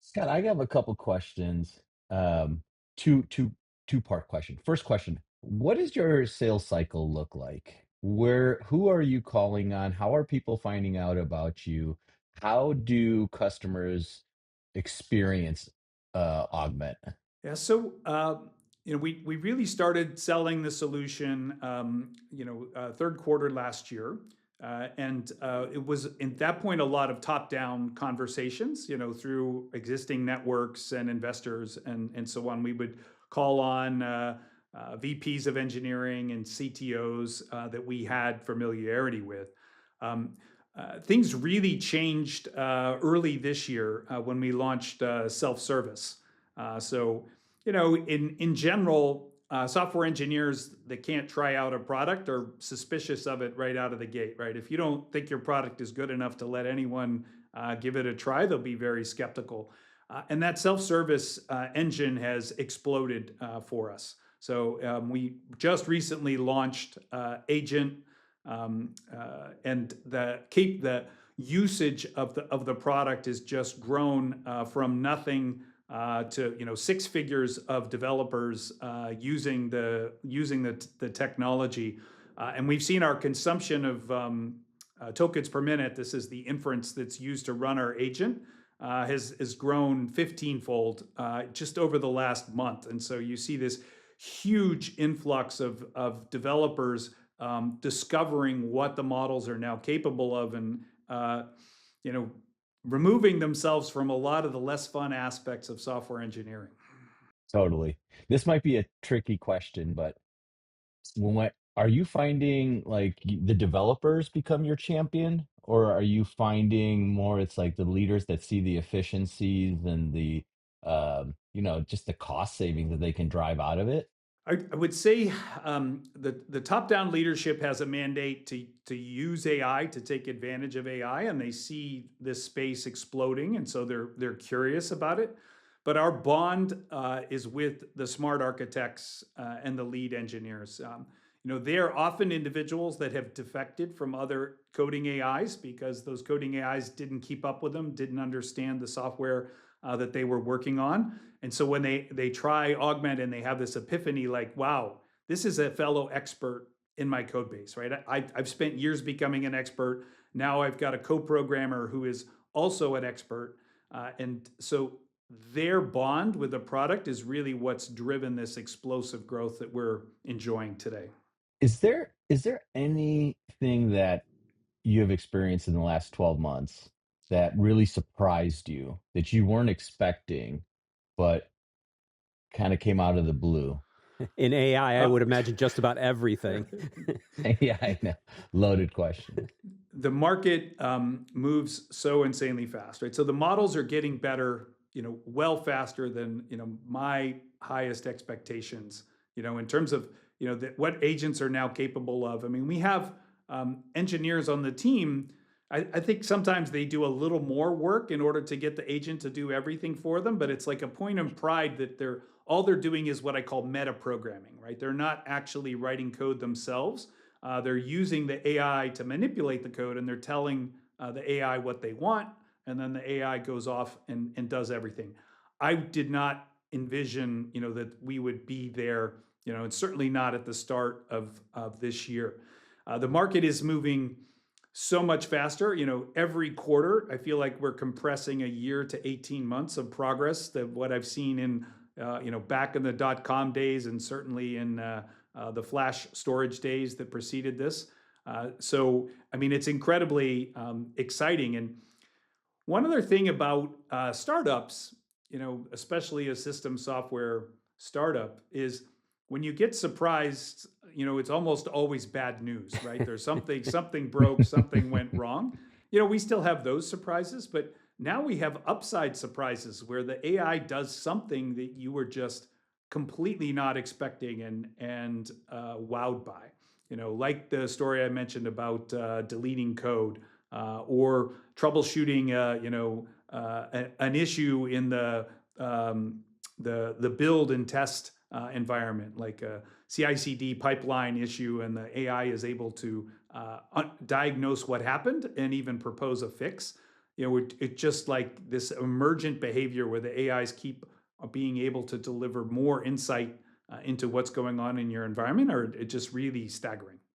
Scott, I have a couple questions. Um, two-part question. First question, what does your sales cycle look like? Who are you calling on? How are people finding out about you? How do customers experience Augment? Yeah, so we really started selling the solution, third quarter last year, and it was at that point a lot of top-down conversations, through existing networks and investors and so on. We would call on VPs of engineering and CTOs that we had familiarity with. Um, Things really changed early this year when we launched self-service. In general, software engineers that can't try out a product are suspicious of it right out of the gate, right? If you don't think your product is good enough to let anyone give it a try, they'll be very skeptical. And that self-service engine has exploded for us. So we just recently launched Agent, and the usage of the product has just grown from nothing to six figures of developers using the technology, and we've seen our consumption of tokens per minute. This is the inference that's used to run our agent. Has grown 15-fold just over the last month, and so you see this huge influx of developers discovering what the models are now capable of, and you know removing themselves from a lot of the less fun aspects of software engineering. Totally. This might be a tricky question, but are you finding like the developers become your champion, or are you finding more it's like the leaders that see the efficiencies and the just the cost savings that they can drive out of it? I would say the top-down leadership has a mandate to use AI, to take advantage of AI, and they see this space exploding, and so they're curious about it. But our bond is with the smart architects and the lead engineers. They're often individuals that have defected from other coding AIs because those coding AIs didn't keep up with them, didn't understand the software that they were working on. And so when they try Augment and they have this epiphany, like, wow, this is a fellow expert in my code base, right? I've spent years becoming an expert. Now I've got a co-programmer who is also an expert. And so their bond with the product is really what's driven this explosive growth that we're enjoying today. Is there anything that you have experienced in the last 12 months that really surprised you that you weren't expecting, but kind of came out of the blue? In AI, I Uh, would imagine just about everything. Yeah, I know. Loaded question. the market moves so insanely fast, right? So the models are getting better, well faster than my highest expectations. In terms of what agents are now capable of. I mean, we have engineers on the team. I think sometimes they do a little more work in order to get the agent to do everything for them, but it's like a point of pride that they're doing is what I call meta programming, right? They're not actually writing code themselves. They're using the AI to manipulate the code, and they're telling the AI what they want, and then the AI goes off and does everything. I did not envision, that we would be there. It's certainly not at the start of this year. The market is moving so much faster. Every quarter, I feel like we're compressing a year to 18 months of progress. That what I've seen in, back in the dot-com days, and certainly in the flash storage days that preceded this. So, I mean, it's incredibly exciting. And one other thing about startups, especially a system software startup, is when you get surprised, it's almost always bad news, right? There's something broke, something went wrong. We still have those surprises, but now we have upside surprises where the AI does something that you were just completely not expecting and wowed by. Like the story I mentioned about deleting code or troubleshooting, an issue in the build and test environment, like a CI/CD pipeline issue, and the AI is able to diagnose what happened and even propose a fix. it's just like this emergent behavior where the AIs keep being able to deliver more insight into what's going on in your environment, or it's just really staggering?